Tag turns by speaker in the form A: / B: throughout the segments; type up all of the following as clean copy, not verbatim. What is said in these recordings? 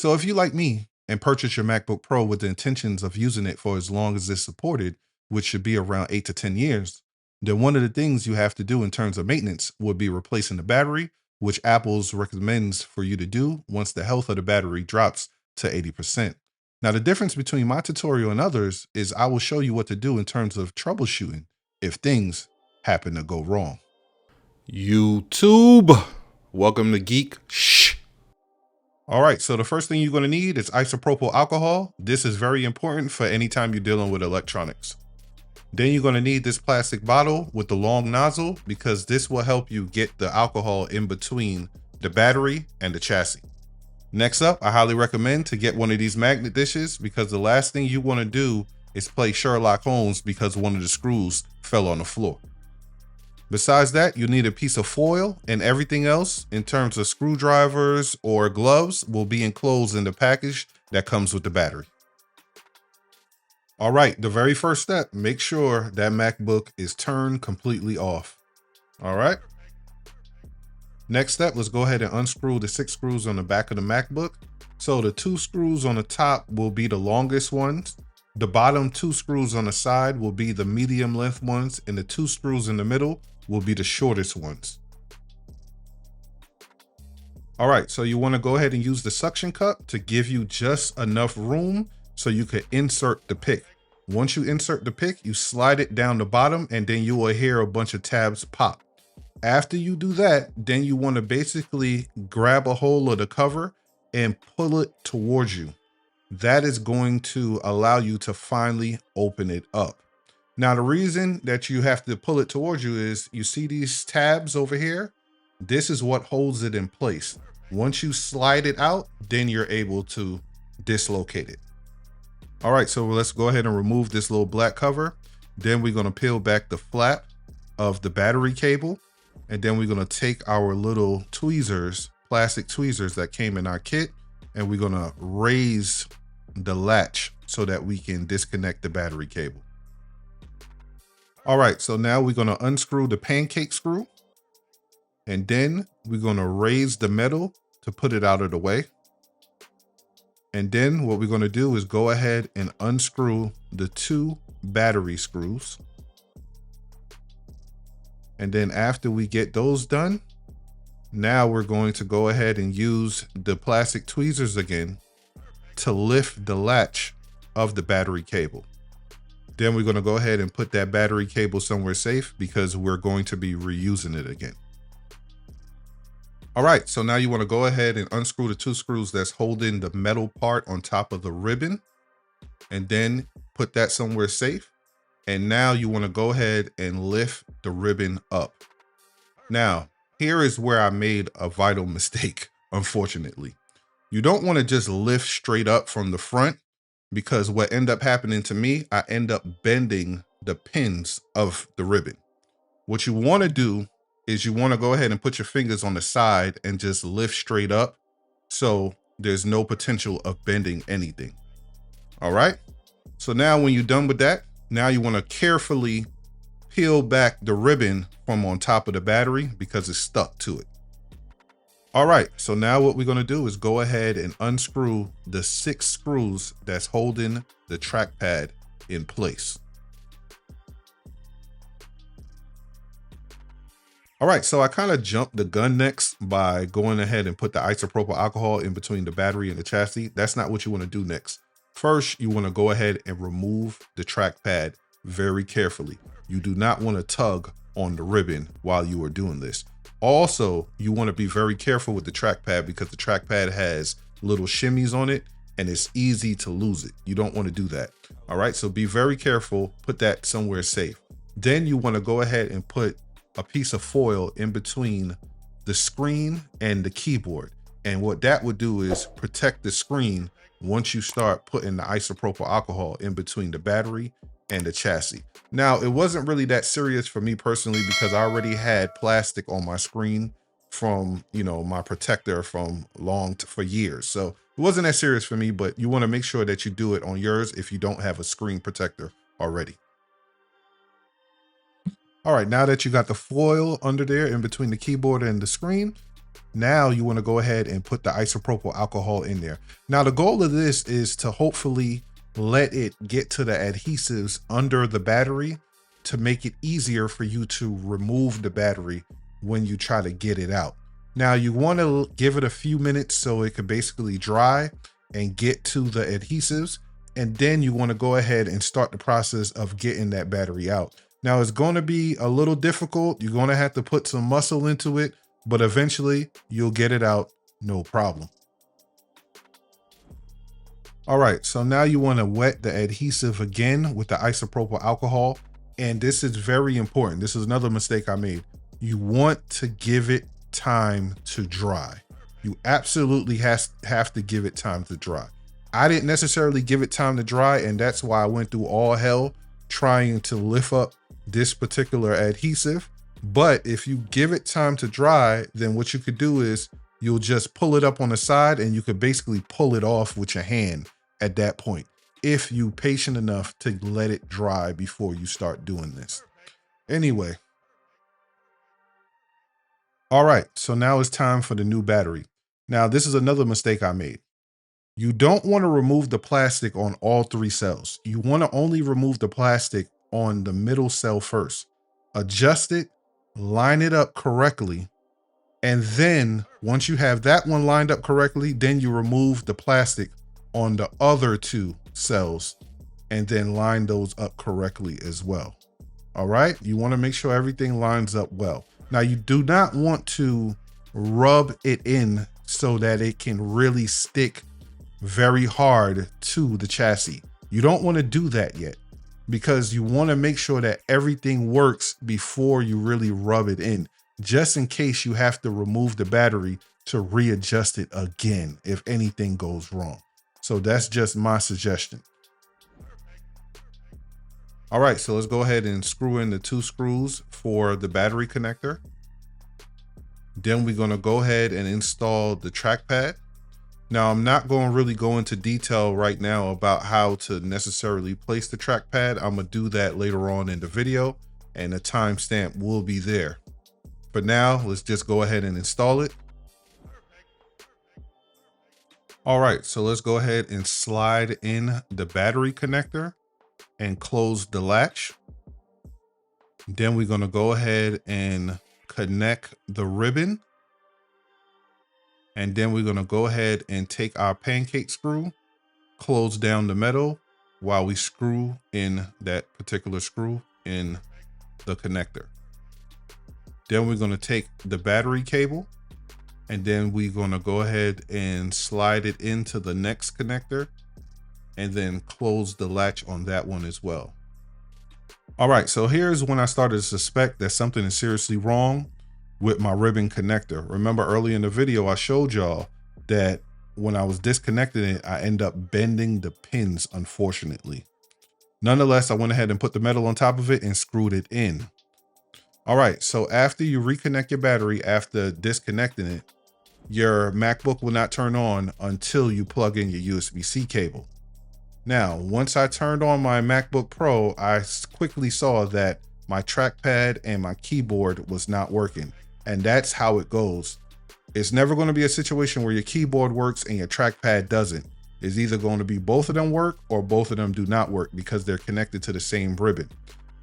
A: So if you like me and purchase your MacBook Pro with the intentions of using it for as long as it's supported, which should be around 8 to 10 years, then one of the things you have to do in terms of maintenance would be replacing the battery, which Apple's recommends for you to do once the health of the battery drops to 80%. Now, the difference between my tutorial and others is I will show you what to do in terms of troubleshooting if things happen to go wrong. YouTube, welcome to Geek Shh. All right, so the first thing you're going to need is isopropyl alcohol. This is very important for any time you're dealing with electronics. Then you're going to need this plastic bottle with the long nozzle because this will help you get the alcohol in between the battery and the chassis. Next up, I highly recommend to get one of these magnet dishes because the last thing you want to do is play Sherlock Holmes because one of the screws fell on the floor. Besides that, you need a piece of foil, and everything else in terms of screwdrivers or gloves will be enclosed in the package that comes with the battery. All right, the very first step, make sure that MacBook is turned completely off. All right. Next step, let's go ahead and unscrew the 6 screws on the back of the MacBook. So the 2 screws on the top will be the longest ones. The bottom 2 screws on the side will be the medium length ones, and the 2 screws in the middle will be the shortest ones. All right, so you want to go ahead and use the suction cup to give you just enough room so you could insert the pick. Once you insert the pick, you slide it down the bottom and then you will hear a bunch of tabs pop. After you do that, then you want to basically grab a hold of the cover and pull it towards you. That is going to allow you to finally open it up. Now, the reason that you have to pull it towards you is you see these tabs over here? This is what holds it in place. Once you slide it out, then you're able to dislocate it. All right, so let's go ahead and remove this little black cover. Then we're going to peel back the flap of the battery cable. And then we're going to take our little tweezers, plastic tweezers that came in our kit, and we're going to raise the latch so that we can disconnect the battery cable. All right, so now we're going to unscrew the pancake screw, and then we're going to raise the metal to put it out of the way. And then what we're going to do is go ahead and unscrew the 2 battery screws. And then after we get those done, now we're going to go ahead and use the plastic tweezers again to lift the latch of the battery cable. Then we're going to go ahead and put that battery cable somewhere safe because we're going to be reusing it again. All right, so now you want to go ahead and unscrew the 2 screws that's holding the metal part on top of the ribbon, and then put that somewhere safe. And now you want to go ahead and lift the ribbon up. Now, here is where I made a vital mistake, unfortunately. You don't want to just lift straight up from the front, because what ended up happening to me, I end up bending the pins of the ribbon. What you want to do is you want to go ahead and put your fingers on the side and just lift straight up so there's no potential of bending anything. All right. So now when you're done with that, now you want to carefully peel back the ribbon from on top of the battery because it's stuck to it. All right, so now what we're going to do is go ahead and unscrew the 6 screws that's holding the trackpad in place. All right, so I kind of jumped the gun next by going ahead and put the isopropyl alcohol in between the battery and the chassis. That's not what you want to do next. First, you want to go ahead and remove the trackpad very carefully. You do not want to tug on the ribbon while you are doing this. Also, you want to be very careful with the trackpad because the trackpad has little shimmies on it and it's easy to lose it. You don't want to do that. All right, so be very careful. Put that somewhere safe. Then you want to go ahead and put a piece of foil in between the screen and the keyboard. And what that would do is protect the screen once you start putting the isopropyl alcohol in between the battery and the chassis. Now, it wasn't really that serious for me personally because I already had plastic on my screen from, my protector from for years. So it wasn't that serious for me, but you want to make sure that you do it on yours if you don't have a screen protector already. All right, now that you got the foil under there in between the keyboard and the screen, Now you want to go ahead and put the isopropyl alcohol in there. Now the goal of this is to hopefully let it get to the adhesives under the battery to make it easier for you to remove the battery when you try to get it out. Now you want to give it a few minutes so it can basically dry and get to the adhesives. And then you want to go ahead and start the process of getting that battery out. Now it's going to be a little difficult. You're going to have to put some muscle into it, but eventually you'll get it out, no problem. All right, so now you want to wet the adhesive again with the isopropyl alcohol. And this is very important. This is another mistake I made. You want to give it time to dry. You absolutely have to give it time to dry. I didn't necessarily give it time to dry, and that's why I went through all hell trying to lift up this particular adhesive. But if you give it time to dry, then what you could do is you'll just pull it up on the side and you could basically pull it off with your hand at that point, if you're patient enough to let it dry before you start doing this. Anyway. All right, so now it's time for the new battery. Now, this is another mistake I made. You don't want to remove the plastic on all 3 cells. You want to only remove the plastic on the middle cell first. Adjust it, line it up correctly, and then once you have that one lined up correctly, then you remove the plastic on the other 2 cells and then line those up correctly as well. All right, you want to make sure everything lines up well. Now, you do not want to rub it in so that it can really stick very hard to the chassis. You don't want to do that yet, because you want to make sure that everything works before you really rub it in, just in case you have to remove the battery to readjust it again if anything goes wrong. So that's just my suggestion. All right, so let's go ahead and screw in the 2 screws for the battery connector. Then we're going to go ahead and install the trackpad. Now, I'm not going to really go into detail right now about how to necessarily place the trackpad. I'm going to do that later on in the video, and the timestamp will be there. But now, let's just go ahead and install it. All right, so let's go ahead and slide in the battery connector and close the latch. Then we're going to go ahead and connect the ribbon. And then we're going to go ahead and take our pancake screw, close down the metal while we screw in that particular screw in the connector. Then we're going to take the battery cable, and then we're going to go ahead and slide it into the next connector and then close the latch on that one as well. All right, so here's when I started to suspect that something is seriously wrong with my ribbon connector. Remember earlier in the video, I showed y'all that when I was disconnecting it, I end up bending the pins, unfortunately. Nonetheless, I went ahead and put the metal on top of it and screwed it in. All right, so after you reconnect your battery, after disconnecting it, your MacBook will not turn on until you plug in your USB-C cable. Now, once I turned on my MacBook Pro, I quickly saw that my trackpad and my keyboard was not working. And that's how it goes. It's never going to be a situation where your keyboard works and your trackpad doesn't. It's either going to be both of them work or both of them do not work because they're connected to the same ribbon.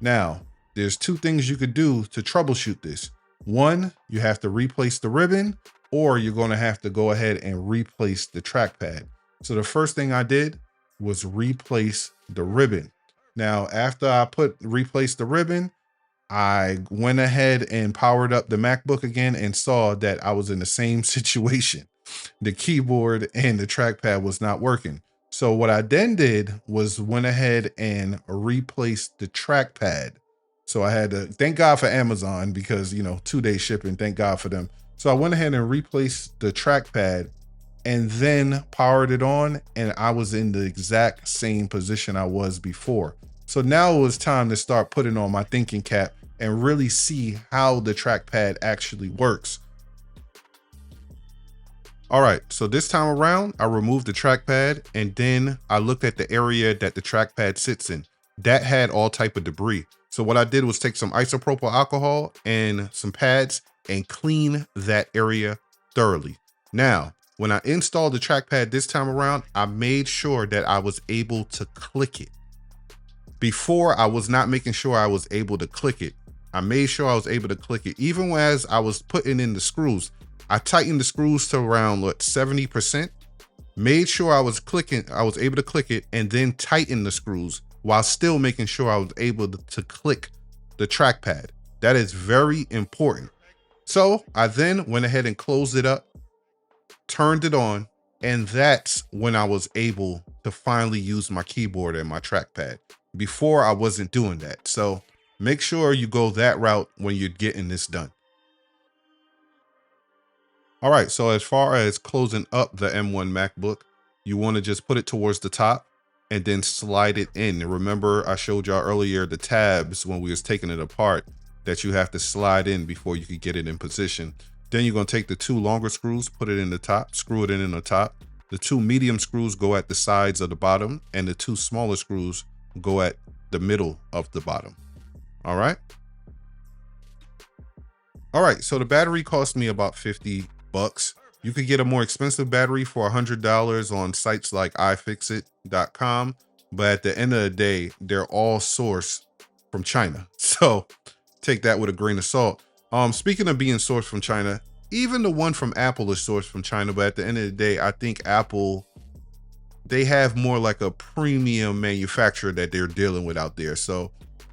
A: Now, there's 2 things you could do to troubleshoot this. One, you have to replace the ribbon, or you're going to have to go ahead and replace the trackpad. So the first thing I did was replace the ribbon. Now, after I replaced the ribbon, I went ahead and powered up the MacBook again and saw that I was in the same situation. The keyboard and the trackpad was not working. So what I then did was went ahead and replaced the trackpad. So I had to thank God for Amazon because, 2-day shipping, thank God for them. So I went ahead and replaced the trackpad and then powered it on, and I was in the exact same position I was before. So now it was time to start putting on my thinking cap and really see how the trackpad actually works. All right, so this time around, I removed the trackpad and then I looked at the area that the trackpad sits in. That had all type of debris. So what I did was take some isopropyl alcohol and some pads and clean that area thoroughly. Now, when I installed the trackpad this time around, I made sure that I was able to click it. Before, I was not making sure I was able to click it. I made sure I was able to click it. Even as I was putting in the screws, I tightened the screws to around 70%, made sure I was able to click it, and then tighten the screws while still making sure I was able to click the trackpad. That is very important. So I then went ahead and closed it up, turned it on, and that's when I was able to finally use my keyboard and my trackpad. Before, I wasn't doing that. So make sure you go that route when you're getting this done. All right, so as far as closing up the M1 MacBook, you want to just put it towards the top and then slide it in. And remember, I showed y'all earlier the tabs when we was taking it apart that you have to slide in before you could get it in position. Then you're going to take the 2 longer screws, put it in the top, screw it in the top. The 2 medium screws go at the sides of the bottom, and the 2 smaller screws go at the middle of the bottom. All right. All right, so the battery cost me about $50. You could get a more expensive battery for $100 on sites like ifixit.com, but at the end of the day, they're all sourced from China. So take that with a grain of salt. Speaking of being sourced from China, even the one from Apple is sourced from China, but at the end of the day, I think Apple, they have more like a premium manufacturer that they're dealing with out there. So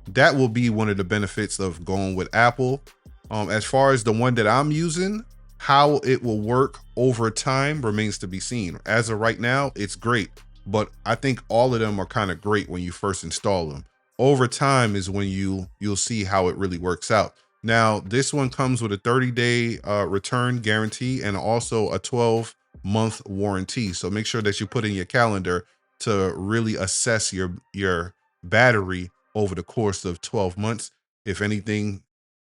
A: that will be one of the benefits of going with Apple. As far as the one that I'm using, how it will work over time remains to be seen. As of right now, it's great, but I think all of them are kind of great when you first install them. Over time is when you'll see how it really works out. Now, this one comes with a 30-day return guarantee and also a 12-month warranty. So make sure that you put in your calendar to really assess your battery over the course of 12 months. If anything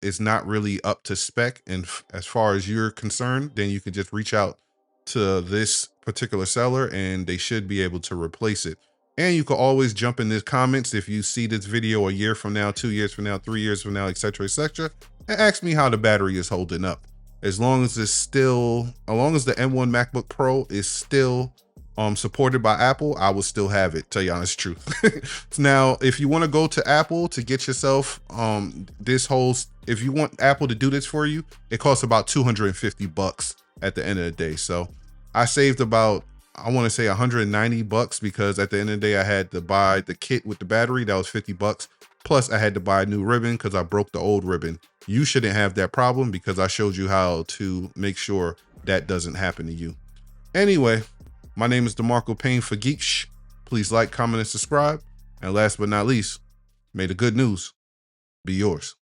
A: is not really up to spec, and as far as you're concerned, then you can just reach out to this particular seller and they should be able to replace it. And you can always jump in the comments if you see this video a year from now, 2 years from now, 3 years from now, etc., and ask me how the battery is holding up. As long as the M1 MacBook Pro is still supported by Apple, I will still have it, tell you honest truth. Now, if you want to go to Apple to get yourself if you want Apple to do this for you, it costs about $250 at the end of the day. So I saved about, I want to say $190 because at the end of the day, I had to buy the kit with the battery. That was $50. Plus I had to buy a new ribbon because I broke the old ribbon. You shouldn't have that problem because I showed you how to make sure that doesn't happen to you. Anyway, my name is DeMarco Payne for Geeksh. Please like, comment, and subscribe. And last but not least, may the good news be yours.